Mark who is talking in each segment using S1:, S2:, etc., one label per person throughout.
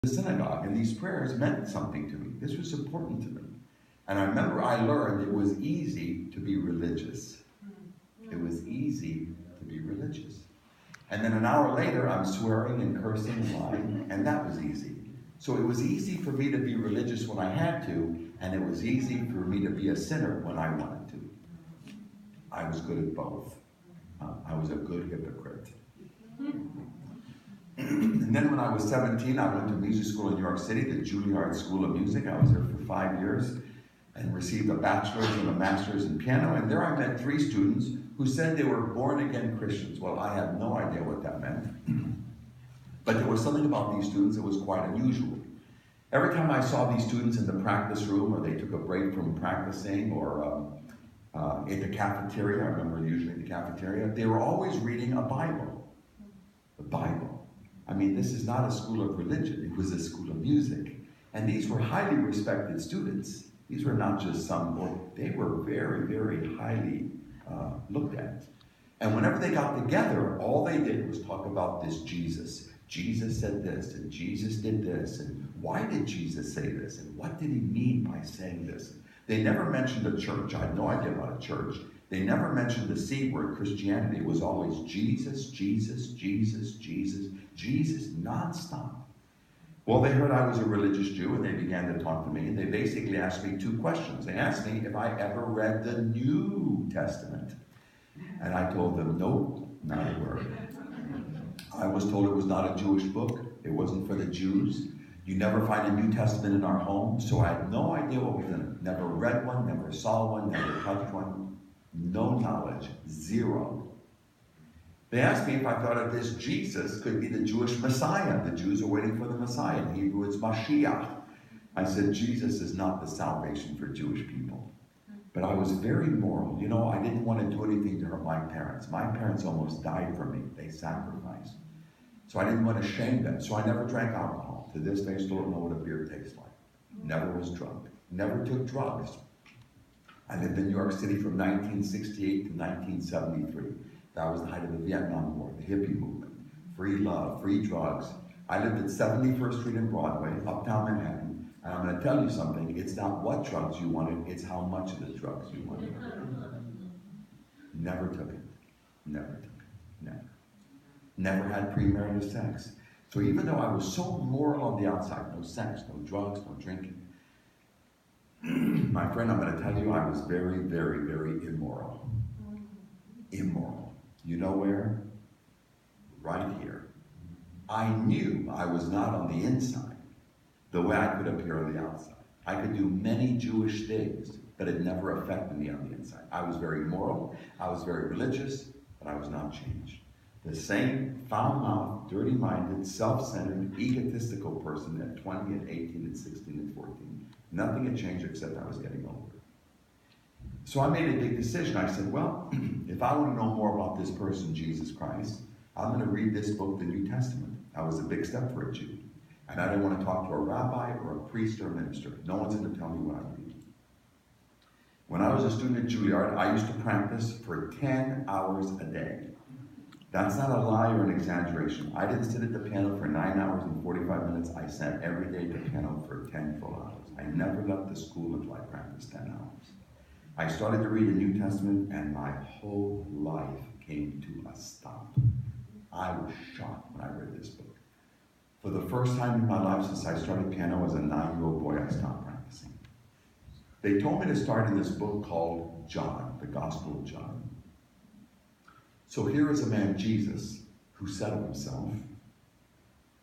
S1: the synagogue, and these prayers meant something to me. This was important to me. And I remember I learned it was easy to be religious. It was easy to be religious. And then an hour later, I'm swearing and cursing and lying, and that was easy. So it was easy for me to be religious when I had to, and it was easy for me to be a sinner when I wanted to. I was good at both. I was a good hypocrite. And then when I was 17, I went to music school in New York City, the Juilliard School of Music. I was there for 5 years and received a bachelor's and a master's in piano. And there I met 3 students who said they were born-again Christians. Well, I had no idea what that meant. But there was something about these students that was quite unusual. Every time I saw these students in the practice room, or they took a break from practicing, or in the cafeteria, I remember usually in the cafeteria, they were always reading a Bible. The Bible. I mean, this is not a school of religion. It was a school of music. And these were highly respected students. These were not just they were very, very highly looked at. And whenever they got together, all they did was talk about this Jesus. Jesus said this, and Jesus did this, and why did Jesus say this, and what did he mean by saying this? They never mentioned a church. I had no idea about a church. They never mentioned the C word, Christianity. It was always Jesus, Jesus, Jesus, Jesus, Jesus, nonstop. Well, they heard I was a religious Jew, and they began to talk to me, and they basically asked me 2 questions. They asked me if I ever read the New Testament. And I told them, nope, not a word. I was told it was not a Jewish book. It wasn't for the Jews. You never find a New Testament in our home, so I had no idea what was in it. Never read one, never saw one, never touched one. No knowledge, 0. They asked me if I thought that this Jesus could be the Jewish Messiah. The Jews are waiting for the Messiah. In Hebrew, it's Mashiach. I said, Jesus is not the salvation for Jewish people. But I was very moral. You know, I didn't want to do anything to hurt my parents. My parents almost died for me. They sacrificed. So I didn't want to shame them. So I never drank alcohol. To this day, I still don't know what a beer tastes like. Never was drunk. Never took drugs. I lived in New York City from 1968 to 1973. That was the height of the Vietnam War, the hippie movement. Free love, free drugs. I lived at 71st Street and Broadway, uptown Manhattan. And I'm going to tell you something, it's not what drugs you wanted, it's how much of the drugs you wanted. Never took it. Never took it. Never. Never had premarital sex. So even though I was so moral on the outside, no sex, no drugs, no drinking, my friend, I'm going to tell you, I was very, very, very immoral. Immoral. You know where? Right here. I knew I was not on the inside the way I could appear on the outside. I could do many Jewish things, but it never affected me on the inside. I was very moral, I was very religious, but I was not changed. The same foul-mouthed, dirty-minded, self-centered, egotistical person at 20 and 18 and 16 and 14. Nothing had changed except I was getting older. So I made a big decision. I said, well, if I want to know more about this person, Jesus Christ, I'm going to read this book, the New Testament. That was a big step for a Jew. And I didn't want to talk to a rabbi or a priest or a minister. No one's going to tell me what I read. When I was a student at Juilliard, I used to practice for 10 hours a day. That's not a lie or an exaggeration. I didn't sit at the piano for 9 hours and 45 minutes. I sat every day at the piano for 10 full hours. I never left the school until I practiced 10 hours. I started to read the New Testament, and my whole life came to a stop. I was shocked when I read this book. For the first time in my life since I started piano as a 9-year-old boy, I stopped practicing. They told me to start in this book called John, the Gospel of John. So here is a man, Jesus, who said of himself,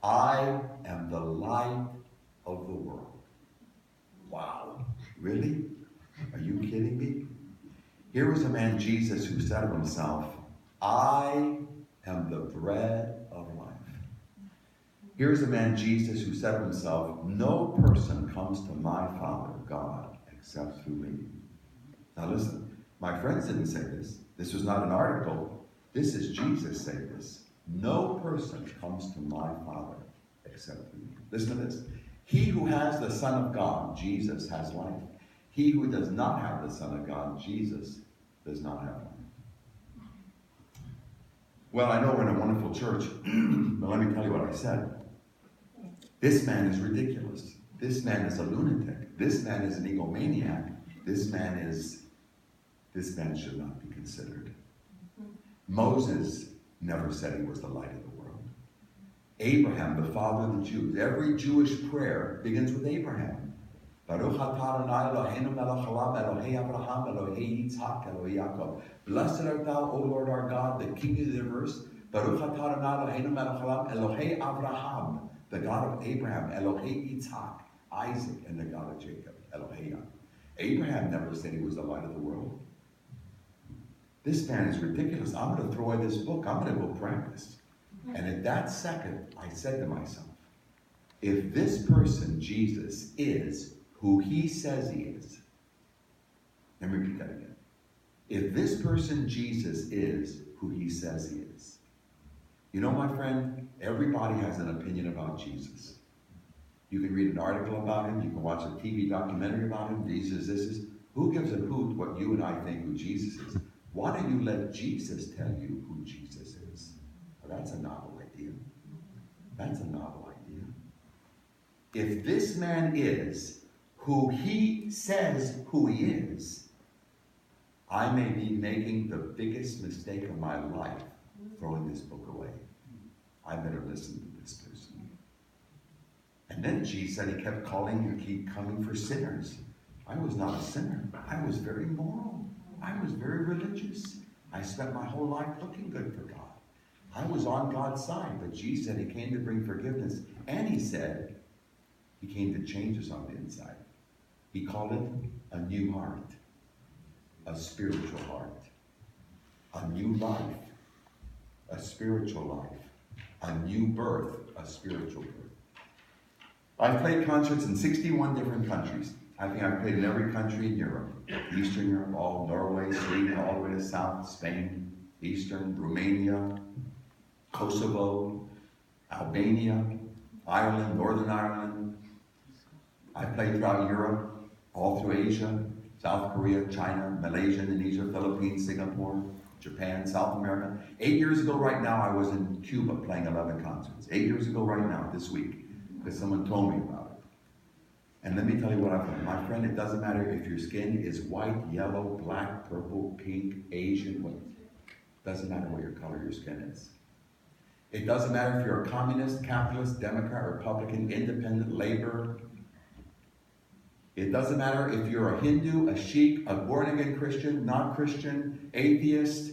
S1: I am the light of the world. Wow, really? Are you kidding me? Here was a man, Jesus, who said of himself, I am the bread of life. Here's a man, Jesus, who said of himself, no person comes to my Father, God, except through me. Now listen, my friends didn't say this. This was not an article. This is Jesus saying this. No person comes to my Father except through me. Listen to this. He who has the Son of God, Jesus, has life. He who does not have the Son of God, Jesus, does not have life. Well, I know we're in a wonderful church, but let me tell you what I said. This man is ridiculous. This man is a lunatic. This man is an egomaniac. This man should not be considered. Moses never said he was the light of the world. Abraham, the father of the Jews, every Jewish prayer begins with Abraham. Baruch atah Adonai Eloheinu melech haolam, Elohei Abraham, Elohei Yitzhak, Elohei Yaakov. Blessed art thou, O Lord our God, the King of the universe. Baruch atah Adonai Eloheinu melech haolam, Elohei Abraham, the God of Abraham, Elohei Yitzhak, Isaac, and the God of Jacob, Elohei Yaakov. Abraham never said he was the light of the world. This man is ridiculous. I'm going to throw away this book. I'm going to go practice. And at that second, I said to myself, if this person, Jesus, is who he says he is, let me repeat that again. If this person, Jesus, is who he says he is, you know, my friend, everybody has an opinion about Jesus. You can read an article about him. You can watch a TV documentary about him. Jesus, this is. Who gives a hoot what you and I think who Jesus is? Why don't you let Jesus tell you who Jesus is? Well, that's a novel idea. That's a novel idea. If this man is who he says who he is, I may be making the biggest mistake of my life throwing this book away. I better listen to this person. And then Jesus said he kept calling and keep coming for sinners. I was not a sinner. I was very moral. I was very religious. I spent my whole life looking good for God. I was on God's side, but Jesus said he came to bring forgiveness. And he said he came to change us on the inside. He called it a new heart, a spiritual heart, a new life, a spiritual life, a new birth, a spiritual birth. I've played concerts in 61 different countries. I think I've played in every country in Europe. Eastern Europe, all Norway, Sweden, all the way to South, Spain, Eastern, Romania, Kosovo, Albania, Ireland, Northern Ireland. I've played throughout Europe, all through Asia, South Korea, China, Malaysia, Indonesia, Philippines, Singapore, Japan, South America. 8 years ago right now, I was in Cuba playing 11 concerts. 8 years ago right now, this week, because someone told me about it. And let me tell you what I've learned. My friend, it doesn't matter if your skin is white, yellow, black, purple, pink, Asian, what. It doesn't matter what your color your skin is. It doesn't matter if you're a communist, capitalist, Democrat, Republican, independent, labor. It doesn't matter if you're a Hindu, a Sikh, a born-again Christian, not Christian, atheist.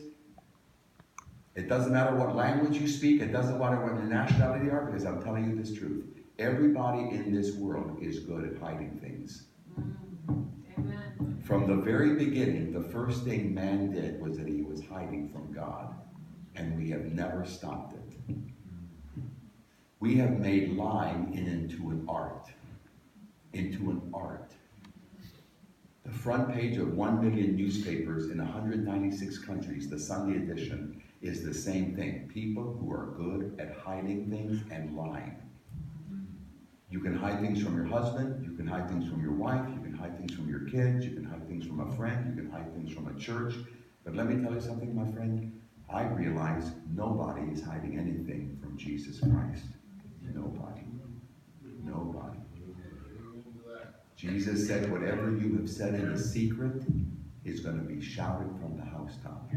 S1: It doesn't matter what language you speak. It doesn't matter what your nationality are, because I'm telling you this truth. Everybody in this world is good at hiding things. Amen. From the very beginning, the first thing man did was that he was hiding from God. And we have never stopped it. We have made lying into an art. Into an art. The front page of 1 million newspapers in 196 countries, the Sunday edition, is the same thing. People who are good at hiding things and lying. You can hide things from your husband, you can hide things from your wife, you can hide things from your kids, you can hide things from a friend, you can hide things from a church. But let me tell you something, my friend. I realize nobody is hiding anything from Jesus Christ. Nobody. Nobody. Jesus said, whatever you have said in the secret is going to be shouted from the housetop.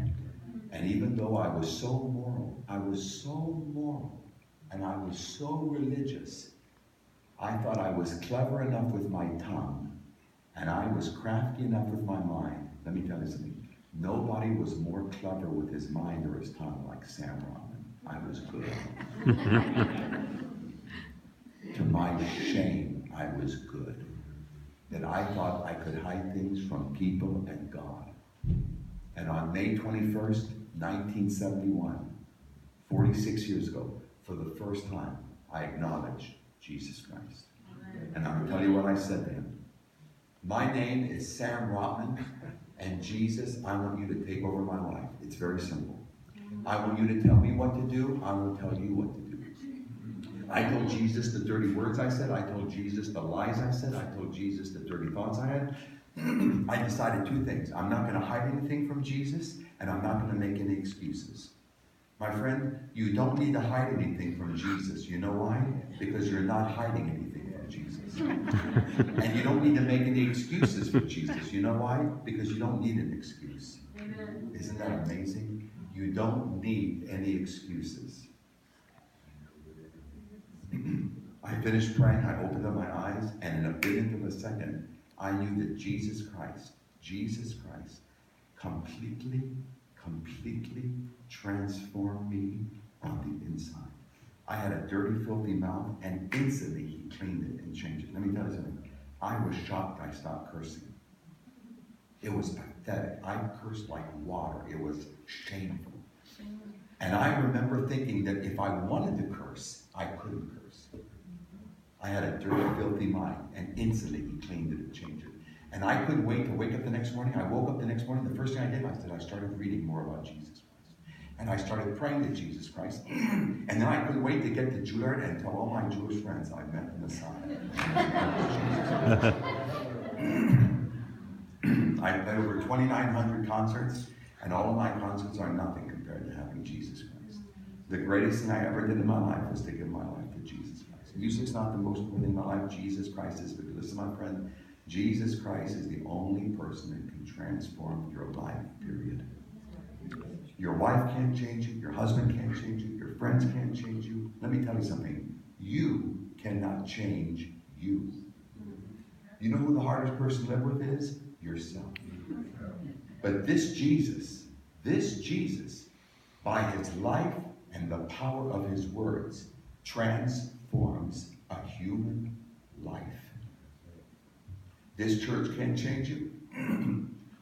S1: And even though I was so moral, and I was so religious, I thought I was clever enough with my tongue, and I was crafty enough with my mind. Let me tell you something. Nobody was more clever with his mind or his tongue like Sam Rotman. I was good. To my shame, I was good. That I thought I could hide things from people and God. And on May 21st, 1971, 46 years ago, for the first time, I acknowledged Jesus Christ. And I'm going to tell you what I said to him. My name is Sam Rotman, and Jesus, I want you to take over my life. It's very simple. I want you to tell me what to do. I will tell you what to do. I told Jesus the dirty words I said. I told Jesus the lies I said. I told Jesus the dirty thoughts I had. I decided two things. I'm not going to hide anything from Jesus, and I'm not going to make any excuses. My friend, you don't need to hide anything from Jesus. You know why? Because you're not hiding anything from Jesus. And you don't need to make any excuses for Jesus. You know why? Because you don't need an excuse. Amen. Isn't that amazing? You don't need any excuses. I finished praying, I opened up my eyes, and in a billionth of a second, I knew that Jesus Christ, completely transformed me on the inside. I had a dirty, filthy mouth, and instantly he cleaned it and changed it. Let me tell you something. I was shocked I stopped cursing. It was pathetic. I cursed like water. It was shameful. And I remember thinking that if I wanted to curse, I couldn't curse. I had a dirty, filthy mind, and instantly he cleaned it and changed it. And I couldn't wait to wake up the next morning. I woke up the next morning. The first thing I did, I started reading more about Jesus Christ. And I started praying to Jesus Christ. And then I couldn't wait to get to Juilliard and tell all my Jewish friends I met the Messiah. I played over 2,900 concerts, and all of my concerts are nothing compared to having Jesus Christ. The greatest thing I ever did in my life was to give my life to Jesus Christ. Music's not the most important thing in my life. Jesus Christ is. But listen, my friend, Jesus Christ is the only person that can transform your life, period. Your wife can't change you. Your husband can't change you. Your friends can't change you. Let me tell you something. You cannot change you. You know who the hardest person to live with is? Yourself. But this Jesus, by his life and the power of his words, transforms a human life. This church can't change you.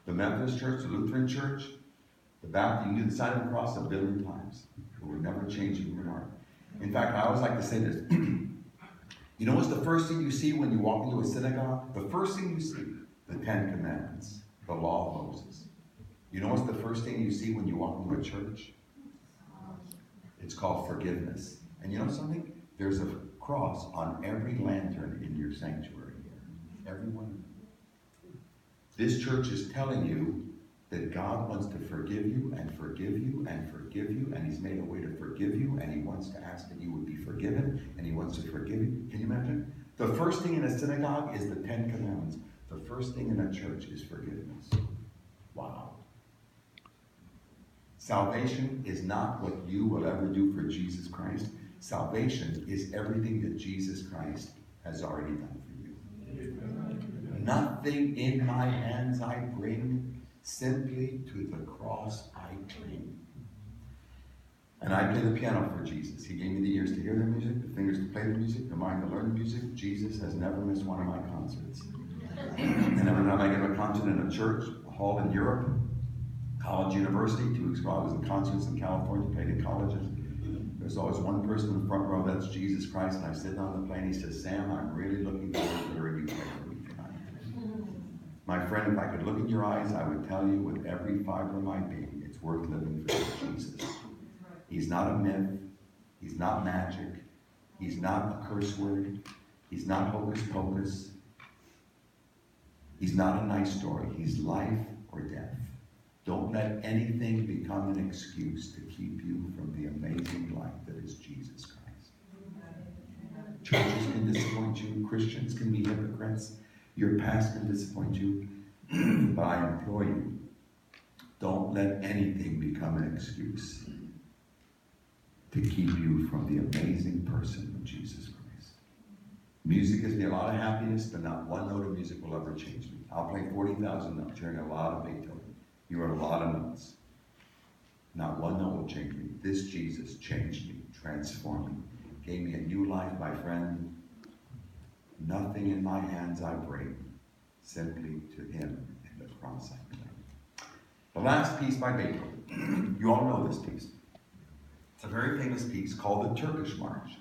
S1: The Methodist Church, the Lutheran Church, the Baptist, you can do the sign of the cross 1 billion times. It will never change your heart. In fact, I always like to say this. You know what's the first thing you see when you walk into a synagogue? The first thing you see, the 10 Commandments, the law of Moses. You know what's the first thing you see when you walk into a church? It's called forgiveness. And you know something? There's a cross on every lantern in your sanctuary here. Every one. This church is telling you that God wants to forgive you and forgive you and forgive you, and he's made a way to forgive you, and he wants to ask that you would be forgiven, and he wants to forgive you. Can you imagine? The first thing in a synagogue is the 10 Commandments. The first thing in a church is forgiveness. Wow. Salvation is not what you will ever do for Jesus Christ. Salvation is everything that Jesus Christ has already done for you. Nothing in my hands I bring, simply to the cross I cling. And I play the piano for Jesus. He gave me the ears to hear the music, the fingers to play the music, the mind to learn the music. Jesus has never missed one of my concerts. And every time I give a concert in a church, a hall in Europe, college, university, 2 weeks ago I was in concerts in California, played in colleges. There's always one person in the front row, that's Jesus Christ, and I sit on the plane, he says, Sam, I'm really looking forward to hearing you play for me tonight. My friend, if I could look in your eyes, I would tell you with every fiber of my being, it's worth living for Jesus. He's not a myth, he's not magic, he's not a curse word, he's not hocus pocus, he's not a nice story, he's life or death. Don't let anything become an excuse to keep you from the amazing life that is Jesus Christ. Churches can disappoint you. Christians can be hypocrites. Your past can disappoint you. But I implore you, don't let anything become an excuse to keep you from the amazing person of Jesus Christ. Music gives me a lot of happiness, but not one note of music will ever change me. I'll play 40,000 notes, hearing a lot of Beethoven. You wrote a lot of notes. Not one note will change me. This Jesus changed me, transformed me, gave me a new life, my friend. Nothing in my hands I bring, simply to him in the cross I cling. The last piece by Beethoven. You all know this piece. It's a very famous piece called the Turkish March.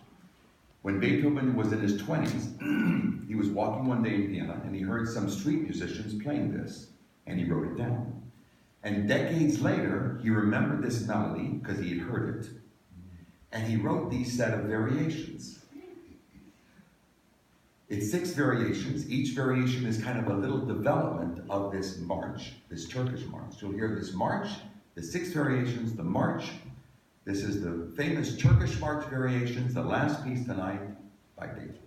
S1: When Beethoven was in his 20s, he was walking one day in Vienna and he heard some street musicians playing this, and he wrote it down. And decades later, he remembered this melody because he had heard it, and he wrote these set of variations. It's 6 variations. Each variation is kind of a little development of this march, this Turkish march. You'll hear this march, the 6 variations, the march, This is the famous Turkish March Variations, the last piece tonight by Beethoven.